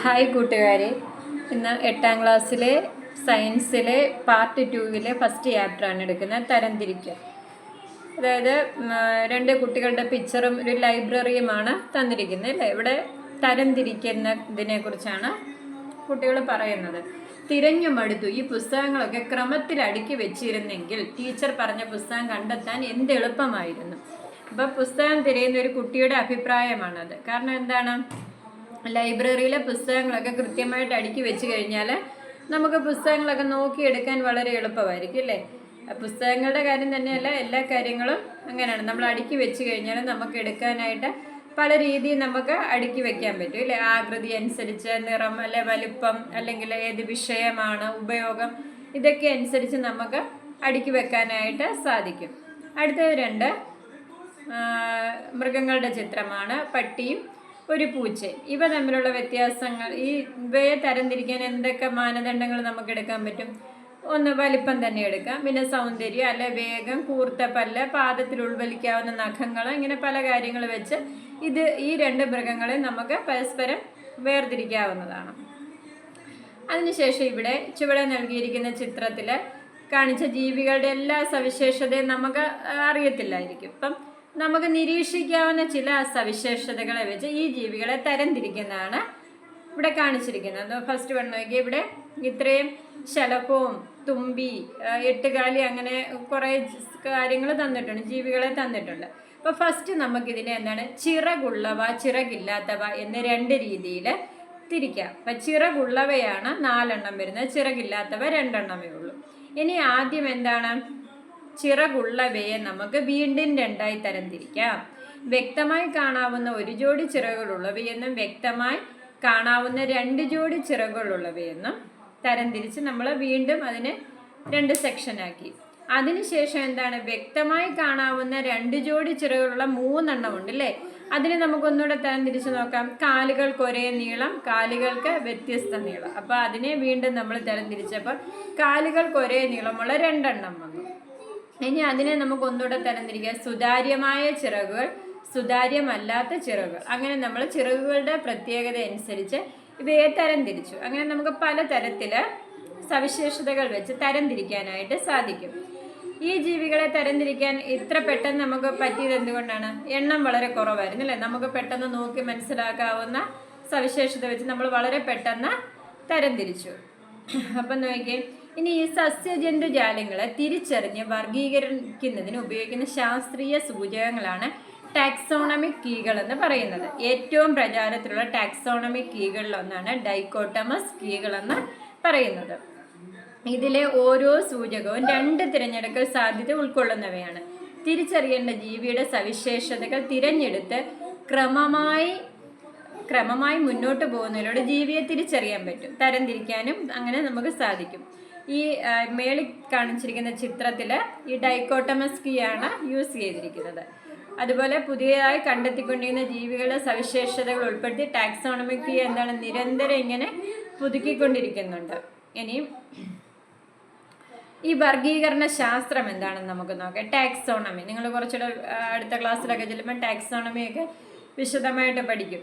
Hi കൂട്ടുകാരെ, ഇന്ന് 8ാം ക്ലാസ്സിലെ സയൻസിലെ പാർട്ട് 2 ഫസ്റ്റ് ചാപ്റ്ററാണ് എടുക്കുന്നത്, തരംതിരിക്കുക. അതായത് 2 കുട്ടികളുടെ പിക്ചറും ഒരു ലൈബ്രറിയുമാണ് തന്നിരിക്കുന്നത് അല്ലേ. ഇവിടെ തരംതിരിക്കുന്നതിനെ കുറിച്ചാണ് കുട്ടികൾ പറയുന്നത്. തിരഞ്ഞു മടുത്തു. ഈ പുസ്തകങ്ങളൊക്കെ ക്രമത്തിൽ അടുക്കി വെച്ചിരുന്നെങ്കിൽ ടീച്ചർ പറഞ്ഞ പുസ്തകം കണ്ടെത്താൻ എന്ത് എളുപ്പമായിരുന്നു. അപ്പോൾ പുസ്തകം തിരയുന്ന ഒരു കുട്ടിയുടെ അഭിപ്രായമാണത്. കാരണം എന്താണ്, ലൈബ്രറിയിലെ പുസ്തകങ്ങളൊക്കെ കൃത്യമായിട്ട് അടുക്കി വെച്ച് കഴിഞ്ഞാൽ നമുക്ക് പുസ്തകങ്ങളൊക്കെ നോക്കിയെടുക്കാൻ വളരെ എളുപ്പമായിരിക്കും അല്ലേ. പുസ്തകങ്ങളുടെ കാര്യം തന്നെയല്ല, എല്ലാ കാര്യങ്ങളും അങ്ങനെയാണ്. നമ്മൾ അടുക്കി വെച്ച് കഴിഞ്ഞാൽ നമുക്ക് എടുക്കാനായിട്ട് പല രീതിയിൽ നമുക്ക് അടുക്കി വെക്കാൻ പറ്റും അല്ലേ. ആകൃതി അനുസരിച്ച്, നിറം അല്ലെ വലിപ്പം, അല്ലെങ്കിൽ ഏത് വിഷയമാണ് ഉപയോഗം, ഇതൊക്കെ അനുസരിച്ച് നമുക്ക് അടുക്കി വെക്കാനായിട്ട് സാധിക്കും. അടുത്തത് 2 മൃഗങ്ങളുടെ ചിത്രമാണ്, പട്ടിയും ഒരു പൂച്ചയും. ഇവ തമ്മിലുള്ള വ്യത്യാസങ്ങൾ, ഇവയെ തരംതിരിക്കാൻ എന്തൊക്കെ മാനദണ്ഡങ്ങൾ നമുക്ക് എടുക്കാൻ പറ്റും? ഒന്ന്, വലിപ്പം തന്നെ എടുക്കാം. പിന്നെ സൗന്ദര്യം, അല്ലെ വേഗം, കൂർത്ത പല്ല്, പാദത്തിൽ ഉൾവലിക്കാവുന്ന നഖങ്ങൾ, ഇങ്ങനെ പല കാര്യങ്ങൾ വെച്ച് ഈ 2 മൃഗങ്ങളെ നമുക്ക് പരസ്പരം വേർതിരിക്കാവുന്നതാണ്. അതിനുശേഷം ഇവിടെ ചുവടെ നൽകിയിരിക്കുന്ന ചിത്രത്തിൽ കാണിച്ച ജീവികളുടെ എല്ലാ സവിശേഷതയും നമുക്ക് അറിയത്തില്ലായിരിക്കും. ഇപ്പം നമുക്ക് നിരീക്ഷിക്കാവുന്ന ചില സവിശേഷതകളെ വെച്ച് ഈ ജീവികളെ തരംതിരിക്കുന്നതാണ് ഇവിടെ കാണിച്ചിരിക്കുന്നത്. ഫസ്റ്റ് നോക്കി, ഇവിടെ ഇത്രയും ശലഭവും തുമ്പി, 8 കാലി, അങ്ങനെ കുറേ കാര്യങ്ങൾ തന്നിട്ടുണ്ട്, ജീവികളെ തന്നിട്ടുണ്ട്. അപ്പോൾ ഫസ്റ്റ് നമുക്കിതിനെ എന്താണ്, ചിറകുള്ളവ ചിറകില്ലാത്തവ എന്ന് 2 രീതിയിൽ തിരിക്കാം. അപ്പം ചിറകുള്ളവയാണ് 4 വരുന്നത്, ചിറകില്ലാത്തവ 2 ഉള്ളൂ. ഇനി ആദ്യം എന്താണ്, ചിറകുള്ളവയെ നമുക്ക് വീണ്ടും 2 തരംതിരിക്കാം. വ്യക്തമായി കാണാവുന്ന 1 ജോഡി ചിറകുകളുള്ളവയെന്നും വ്യക്തമായി കാണാവുന്ന 2 ജോഡി ചിറകുകളുള്ളവയെന്നും തരംതിരിച്ച് നമ്മൾ വീണ്ടും അതിനെ 2 സെക്ഷനാക്കി. അതിനുശേഷം എന്താണ്, വ്യക്തമായി കാണാവുന്ന 2 ജോഡി ചിറകുകളുള്ള 3 ഉണ്ട് അല്ലേ. അതിന് നമുക്കൊന്നുകൂടെ തരംതിരിച്ച് നോക്കാം. കാലുകൾക്ക് ഒരേ നീളം, കാലുകൾക്ക് വ്യത്യസ്ത നീളം. അപ്പോൾ അതിനെ വീണ്ടും നമ്മൾ തരംതിരിച്ചപ്പോൾ കാലുകൾക്ക് ഒരേ നീളമുള്ള 2 വന്നു. ഇനി അതിനെ നമുക്ക് ഒന്നുകൂടെ തരംതിരിക്കാം. സുതാര്യമായ ചിറകുകൾ, സുതാര്യമല്ലാത്ത ചിറകുകൾ. അങ്ങനെ നമ്മൾ ചിറകുകളുടെ പ്രത്യേകത അനുസരിച്ച് ഇവയെ തരംതിരിച്ചു. അങ്ങനെ നമുക്ക് പല തരത്തിൽ സവിശേഷതകൾ വെച്ച് തരംതിരിക്കാനായിട്ട് സാധിക്കും. ഈ ജീവികളെ തരംതിരിക്കാൻ ഇത്ര പെട്ടെന്ന് നമുക്ക് പറ്റിയത് എന്തുകൊണ്ടാണ്? എണ്ണം വളരെ കുറവായിരുന്നു അല്ലേ. നമുക്ക് പെട്ടെന്ന് നോക്കി മനസ്സിലാക്കാവുന്ന സവിശേഷത വെച്ച് നമ്മൾ വളരെ പെട്ടെന്ന് തരംതിരിച്ചു. അപ്പം നോക്കിയേ, ഇനി ഈ സസ്യജന്തുജാലങ്ങളെ തിരിച്ചറിഞ്ഞ് വർഗീകരിക്കുന്നതിന് ഉപയോഗിക്കുന്ന ശാസ്ത്രീയ സൂചകങ്ങളാണ് ടാക്സോണമിക് കീകൾ എന്ന് പറയുന്നത്. ഏറ്റവും പ്രചാരത്തിലുള്ള ടാക്സോണമിക് കീകളിലൊന്നാണ് ഡൈക്കോട്ടമസ് കീകളെന്ന് പറയുന്നത്. ഇതിലെ ഓരോ സൂചകവും 2 തിരഞ്ഞെടുക്കൽ സാധ്യത ഉൾക്കൊള്ളുന്നവയാണ്. തിരിച്ചറിയേണ്ട ജീവിയുടെ സവിശേഷതകൾ തിരഞ്ഞെടുത്ത് ക്രമമായി മുന്നോട്ട് പോകുന്നതിലൂടെ ജീവിയെ തിരിച്ചറിയാൻ പറ്റും. തരംതിരിക്കാനും അങ്ങനെ നമുക്ക് സാധിക്കും. ഈ മേളിൽ കാണിച്ചിരിക്കുന്ന ചിത്രത്തിൽ ഈ ഡൈക്കോട്ടമസ് കീ ആണ് യൂസ് ചെയ്തിരിക്കുന്നത്. അതുപോലെ പുതിയതായി കണ്ടെത്തിക്കൊണ്ടിരിക്കുന്ന ജീവികളുടെ സവിശേഷതകൾ ഉൾപ്പെടുത്തി ടാക്സോണമിക് കീ എന്താണ്, നിരന്തരം ഇങ്ങനെ പുതുക്കിക്കൊണ്ടിരിക്കുന്നുണ്ട്. ഇനിയും ഈ വർഗീകരണ ശാസ്ത്രം എന്താണെന്ന് നമുക്ക് നോക്കാം. ടാക്സോണമി നിങ്ങൾ കുറച്ചുകൂടെ അടുത്ത ക്ലാസ്സിലൊക്കെ ചെല്ലുമ്പോൾ ടാക്സോണമിയൊക്കെ വിശദമായിട്ട് പഠിക്കും.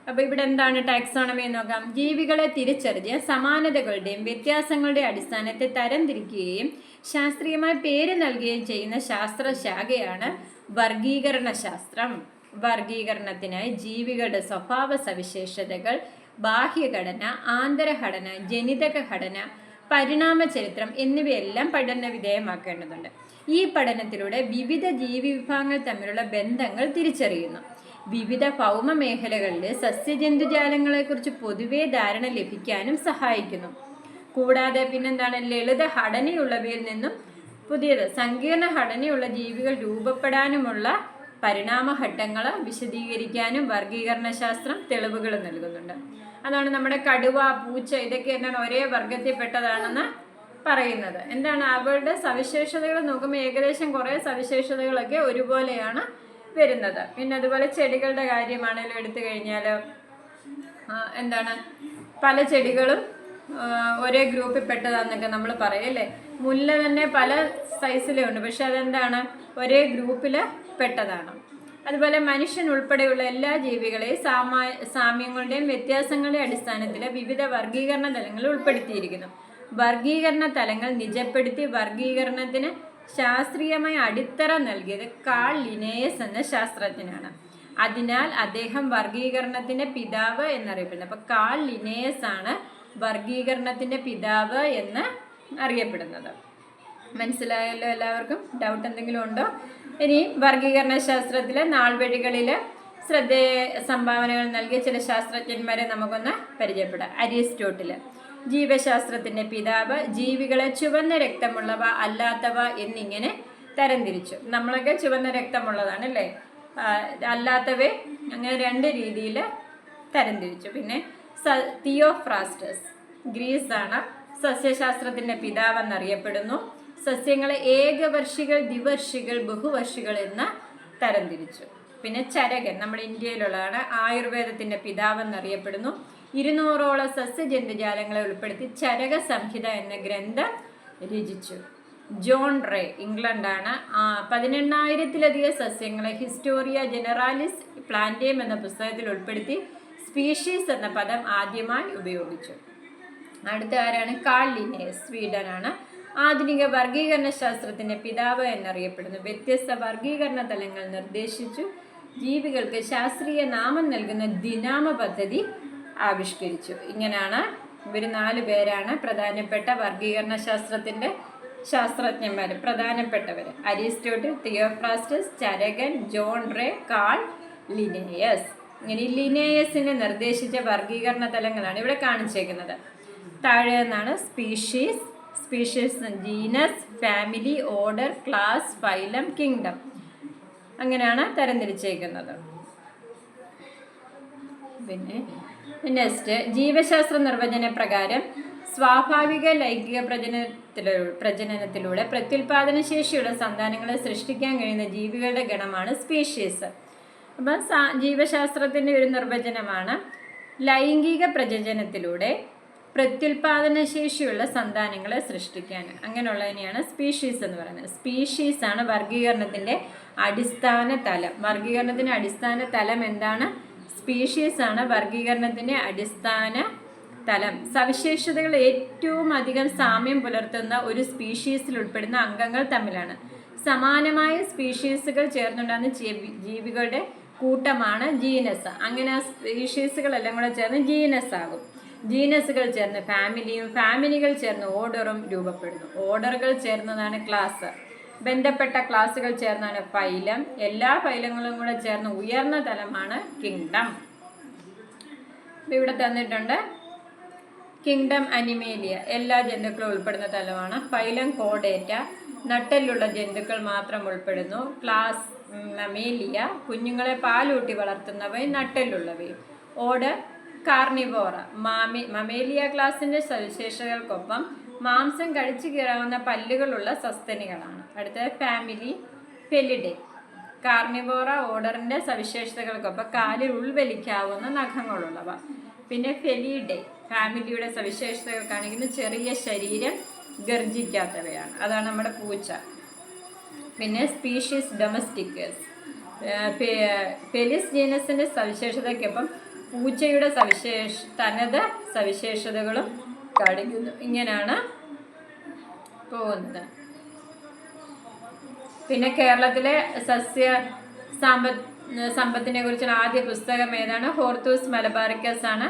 അപ്പോൾ ഇവിടെ എന്താണ് ടാക്സോണമി എന്ന് നോക്കാം. ജീവികളെ തിരിച്ചറിഞ്ഞ് സമാനതകളുടെയും വ്യത്യാസങ്ങളുടെയും അടിസ്ഥാനത്തിൽ തരംതിരിക്കുകയും ശാസ്ത്രീയമായി പേര് നൽകുകയും ചെയ്യുന്ന ശാസ്ത്രശാഖയാണ് വർഗീകരണ ശാസ്ത്രം. വർഗീകരണത്തിനായി ജീവികളുടെ സ്വഭാവ സവിശേഷതകൾ, ബാഹ്യഘടന, ആന്തരഘടന, ജനിതക ഘടന, പരിണാമ ചരിത്രം എന്നിവയെല്ലാം പഠന വിധേയമാക്കേണ്ടതുണ്ട്. ഈ പഠനത്തിലൂടെ വിവിധ ജീവിവിഭാഗങ്ങൾ തമ്മിലുള്ള ബന്ധങ്ങൾ തിരിച്ചറിയുന്നു. വിവിധ ഭൗമ മേഖലകളിലെ സസ്യജന്തുജാലങ്ങളെക്കുറിച്ച് പൊതുവെ ധാരണ ലഭിക്കാനും സഹായിക്കുന്നു. കൂടാതെ പിന്നെന്താണ്, ലളിത ഘടനയുള്ളവയിൽ നിന്നും പുതിയത് സങ്കീർണ ഘടനയുള്ള ജീവികൾ രൂപപ്പെടാനുമുള്ള പരിണാമഘട്ടങ്ങൾ വിശദീകരിക്കാനും വർഗീകരണ ശാസ്ത്രം തെളിവുകൾ നൽകുന്നുണ്ട്. അതാണ് നമ്മുടെ കടുവ, പൂച്ച, ഇതൊക്കെ എന്താണ് ഒരേ വർഗത്തിൽപ്പെട്ടതാണെന്ന് പറയുന്നത്. എന്താണ്, അവരുടെ സവിശേഷതകൾ നോക്കുമ്പോൾ ഏകദേശം കുറേ സവിശേഷതകളൊക്കെ ഒരുപോലെയാണ് വരുന്നത്. പിന്നെ അതുപോലെ ചെടികളുടെ കാര്യമാണെങ്കിലും എടുത്തു കഴിഞ്ഞാൽ എന്താണ്, പല ചെടികളും ഒരേ ഗ്രൂപ്പിൽ പെട്ടതാന്നൊക്കെ നമ്മൾ പറയും അല്ലേ. മുല്ല തന്നെ പല സൈസിലേ ഉണ്ട്, പക്ഷെ അതെന്താണ്, ഒരേ ഗ്രൂപ്പിൽ പെട്ടതാണ്. അതുപോലെ മനുഷ്യൻ ഉൾപ്പെടെയുള്ള എല്ലാ ജീവികളെയും സാമ്യങ്ങളുടെയും വ്യത്യാസങ്ങളുടെയും അടിസ്ഥാനത്തിൽ വിവിധ വർഗീകരണ തലങ്ങളിൽ ഉൾപ്പെടുത്തിയിരിക്കുന്നു. വർഗീകരണ തലങ്ങൾ നിജപ്പെടുത്തി വർഗീകരണത്തിന് ശാസ്ത്രീയമായ അടിത്തറ നൽകിയത് കാൾ ലിനേയസ് എന്ന ശാസ്ത്രജ്ഞനാണ്. അതിനാൽ അദ്ദേഹം വർഗീകരണത്തിന്റെ പിതാവ് എന്നറിയപ്പെടുന്നത്. അപ്പൊ കാൾ ലിനേയസ് ആണ് വർഗീകരണത്തിന്റെ പിതാവ് എന്ന് അറിയപ്പെടുന്നത്. മനസ്സിലായല്ലോ എല്ലാവർക്കും? ഡൗട്ട് എന്തെങ്കിലും ഉണ്ടോ? ഇനി വർഗീകരണ ശാസ്ത്രത്തിലെ നാൾവഴികളിൽ ശ്രദ്ധേയ സംഭാവനകൾ നൽകിയ ചില ശാസ്ത്രജ്ഞന്മാരെ നമുക്കൊന്ന് പരിചയപ്പെടാം. അരിസ്റ്റോട്ടിൽ ജീവശാസ്ത്രത്തിന്റെ പിതാവ്. ജീവികളെ ചുവന്ന രക്തമുള്ളവ അല്ലാത്തവ എന്നിങ്ങനെ തരംതിരിച്ചു. നമ്മളൊക്കെ ചുവന്ന രക്തമുള്ളതാണ് അല്ലേ, അല്ലാത്തവയെ അങ്ങനെ 2 രീതിയിൽ തരംതിരിച്ചു. പിന്നെ തിയോഫ്രാസ്റ്റസ് ഗ്രീസാണ് സസ്യശാസ്ത്രത്തിന്റെ പിതാവെന്നറിയപ്പെടുന്നു. സസ്യങ്ങളെ ഏകവർഷികൾ, ദ്വിവർഷികൾ, ബഹുവർഷികൾ എന്ന് തരംതിരിച്ചു. പിന്നെ ചരകൻ നമ്മുടെ ഇന്ത്യയിലുള്ളതാണ്, ആയുർവേദത്തിന്റെ പിതാവെന്നറിയപ്പെടുന്നു. 200ഓളം സസ്യജന്തുജാലങ്ങളെ ഉൾപ്പെടുത്തി ചരക സംഹിത എന്ന ഗ്രന്ഥം രചിച്ചു. ജോൺ റേ ഇംഗ്ലണ്ടാണ് 18,000-ലധികം സസ്യങ്ങളെ ഹിസ്റ്റോറിയ ജനറാലിസ് പ്ലാന്റേം എന്ന പുസ്തകത്തിൽ ഉൾപ്പെടുത്തി സ്പീഷീസ് എന്ന പദം ആദ്യമായി ഉപയോഗിച്ചു. അടുത്ത ആരാണ്? കാൾ ലിനേയസ്, സ്വീഡനാണ്. ആധുനിക വർഗീകരണ ശാസ്ത്രത്തിന്റെ പിതാവ് എന്നറിയപ്പെടുന്നു. വ്യത്യസ്ത വർഗീകരണ തലങ്ങൾ നിർദ്ദേശിച്ചു. ജീവികൾക്ക് ശാസ്ത്രീയ നാമം നൽകുന്ന ദ്വിനാമ പദ്ധതി ആവിഷ്കരിച്ചു. ഇങ്ങനെയാണ് ഇവർ 4 പേരാണ് പ്രധാനപ്പെട്ട വർഗീകരണ ശാസ്ത്രത്തിന്റെ ശാസ്ത്രജ്ഞന്മാർ, പ്രധാനപ്പെട്ടവർ. അരിസ്റ്റോട്ടിൽ, തിയോഫ്രാസ്റ്റസ്, ചരകൻ, ജോൺ റേ, കാൾ ലിനേയസ്. ഇങ്ങനെ ലിനേയസിനെ നിർദ്ദേശിച്ച വർഗീകരണ തലങ്ങളാണ് ഇവിടെ കാണിച്ചേക്കുന്നത്. താഴെ നിന്നാണ് species, genus, family, order, class, phylum, kingdom, അങ്ങനെയാണ് തരംതിരിച്ചേക്കുന്നത്. പിന്നെ നെക്സ്റ്റ്, ജീവശാസ്ത്ര നിർവചന പ്രകാരം സ്വാഭാവിക ലൈംഗിക പ്രജനനത്തിലൂടെ പ്രത്യുൽപാദന ശേഷിയുള്ള സന്താനങ്ങളെ സൃഷ്ടിക്കാൻ കഴിയുന്ന ജീവികളുടെ ഗണമാണ് സ്പീഷീസ്. അപ്പം ജീവശാസ്ത്രത്തിൻ്റെ ഒരു നിർവചനമാണ് ലൈംഗിക പ്രജനനത്തിലൂടെ പ്രത്യുൽപാദന ശേഷിയുള്ള സന്താനങ്ങളെ സൃഷ്ടിക്കാൻ. അങ്ങനെയുള്ളതിനെയാണ് സ്പീഷീസ് എന്ന് പറയുന്നത്. സ്പീഷീസാണ് വർഗീകരണത്തിൻ്റെ അടിസ്ഥാന തലം. വർഗീകരണത്തിൻ്റെ അടിസ്ഥാന തലം എന്താണ്? സ്പീഷീസാണ് വർഗീകരണത്തിൻ്റെ അടിസ്ഥാന തലം. സവിശേഷതകൾ ഏറ്റവും അധികം സാമ്യം പുലർത്തുന്ന ഒരു സ്പീഷീസിൽ ഉൾപ്പെടുന്ന അംഗങ്ങൾ തമ്മിലാണ്. സമാനമായ സ്പീഷീസുകൾ ചേർന്നുണ്ടാകുന്ന ജീവികളുടെ കൂട്ടമാണ് ജീനസ്. അങ്ങനെ ആ സ്പീഷീസുകളെല്ലാം കൂടെ ചേർന്ന് ജീനസ് ആകും. ജീനസുകൾ ചേർന്ന് ഫാമിലിയും, ഫാമിലികൾ ചേർന്ന് ഓർഡറും രൂപപ്പെടുന്നു. ഓർഡറുകൾ ചേർന്നതാണ് ക്ലാസ്. ബന്ധപ്പെട്ട ക്ലാസുകൾ ചേർന്നാണ് ഫൈലം. എല്ലാ ഫൈലങ്ങളും കൂടെ ചേർന്ന് ഉയർന്ന തലമാണ് കിങ്ഡം. ഇവിടെ തന്നിട്ടുണ്ട് കിങ്ഡം അനിമേലിയ, എല്ലാ ജന്തുക്കളും ഉൾപ്പെടുന്ന തലമാണ്. ഫൈലം കോഡേറ്റ, നട്ടെല്ലുള്ള ജന്തുക്കൾ മാത്രം ഉൾപ്പെടുന്നു. ക്ലാസ് മമേലിയ, കുഞ്ഞുങ്ങളെ പാലൂട്ടി വളർത്തുന്നവയും നട്ടെല്ലുള്ളവയും. ഓർഡർ കാർണിവോറ, മമേലിയ ക്ലാസിൻ്റെ സവിശേഷതകൾക്കൊപ്പം മാംസം കഴിച്ചു കയറാവുന്ന പല്ലുകളുള്ള സസ്തനികളാണ്. അടുത്തത് ഫാമിലി ഫെലിഡേ, കാർണിവോറ ഓർഡറിൻ്റെ സവിശേഷതകൾക്കൊപ്പം കാലിൽ ഉൾവലിക്കാവുന്ന നഖങ്ങളുള്ളവ. പിന്നെ ഫെലിഡേ, ഫാമിലിയുടെ സവിശേഷതകൾ കാണിക്കുന്ന ചെറിയ ശരീരം, ഗർജിക്കാത്തവയാണ്. അതാണ് നമ്മുടെ പൂച്ച. പിന്നെ സ്പീഷീസ് ഡൊമസ്റ്റിക്കസ്, ഫെലിസ് ജീനസിൻ്റെ സവിശേഷതയ്ക്കൊപ്പം പൂച്ചയുടെ തനത് സവിശേഷതകളും കാണിക്കുന്നു. ഇങ്ങനെയാണ് പോകുന്നത്. പിന്നെ കേരളത്തിലെ സസ്യ സമ്പത്തിനെ കുറിച്ചുള്ള ആദ്യ പുസ്തകം ഏതാണ്? ഹോർത്തൂസ് മലബാറിക്കസ് ആണ്.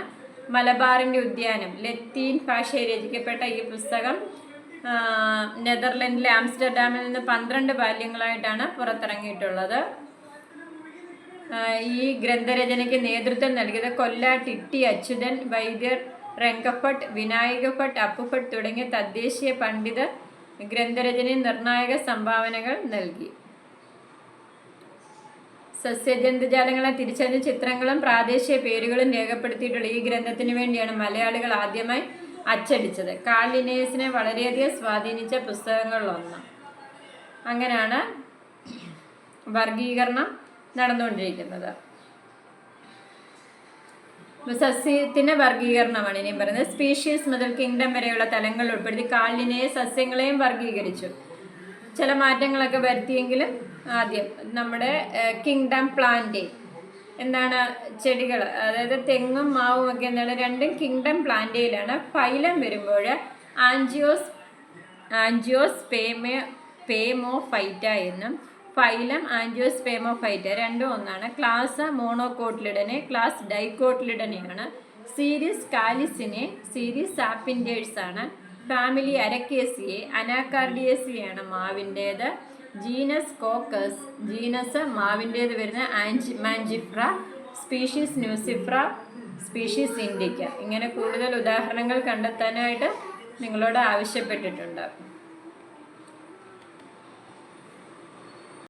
മലബാറിൻ്റെ ഉദ്യാനം, ലത്തീൻ ഭാഷയിൽ രചിക്കപ്പെട്ട ഈ പുസ്തകം നെതർലൻഡിലെ ആംസ്റ്റർഡാമിൽ നിന്ന് 12 വാല്യങ്ങളായിട്ടാണ് പുറത്തിറങ്ങിയിട്ടുള്ളത്. ഈ ഗ്രന്ഥരചനയ്ക്ക് നേതൃത്വം നൽകിയത് കൊല്ല ടിട്ടി അച്യുതൻ, വൈദ്യർ റെങ്കഭട്ട്, വിനായക ഭട്ട്, അപ്പുഭട്ട് തുടങ്ങിയ തദ്ദേശീയ പണ്ഡിതർ ഗ്രന്ഥരചനയിൽ നിർണായക സംഭാവനകൾ നൽകി. സസ്യജന്തുജാലങ്ങളെ തിരിച്ചറിഞ്ഞ ചിത്രങ്ങളും പ്രാദേശിക പേരുകളും രേഖപ്പെടുത്തിയിട്ടുള്ള ഈ ഗ്രന്ഥത്തിന് വേണ്ടിയാണ് മലയാളികൾ ആദ്യമായി അച്ചടിച്ചത്. കാൾ ലിനേയസിനെ വളരെയധികം സ്വാധീനിച്ച പുസ്തകങ്ങളിലൊന്ന്. അങ്ങനെയാണ് വർഗീകരണം നടന്നുകൊണ്ടിരിക്കുന്നത്. സസ്യത്തിൻ്റെ വർഗീകരണമാണ് ഇനിയും പറയുന്നത്. സ്പീഷീസ് മുതൽ കിങ്ഡം വരെയുള്ള തലങ്ങൾ ഉൾപ്പെടുത്തി കാൾ ലിനേയസ് സസ്യങ്ങളെയും വർഗീകരിച്ചു. ചില മാറ്റങ്ങളൊക്കെ വരുത്തിയെങ്കിലും ആദ്യം നമ്മുടെ കിങ്ഡം പ്ലാന്റ് എന്താണ് ചെടികൾ, അതായത് തെങ്ങും മാവും ഒക്കെ എന്താണ് രണ്ടും കിങ്ഡം പ്ലാന്റയിലാണ്. ഫൈലം വരുമ്പോൾ ആൻജിയോസ്പേമോഫൈറ്റ എന്നും ഫൈലം ആൻജിയോസ്പേമോഫൈറ്റ രണ്ടും ഒന്നാണ്. ക്ലാസ് മോണോകോട്ടിലിഡനെ, ക്ലാസ് ഡൈകോട്ടിലിഡനെയാണ്. സീരീസ് കാലിസിനെ, സീരീസ് സാപ്പിൻഡേഴ്സ് ആണ്. ഫാമിലി അരക്കേസിയെ, അനാകാർഡിയേസിയാണ് മാവിൻ്റേത്. ജീനസ് കോക്കസ്, ജീനസ് മാവിൻ്റേത് വരുന്ന Mangifera, species nucifera, species indica. ഇങ്ങനെ കൂടുതൽ ഉദാഹരണങ്ങൾ കണ്ടെത്താനായിട്ട് നിങ്ങളോട് ആവശ്യപ്പെട്ടിട്ടുണ്ട്.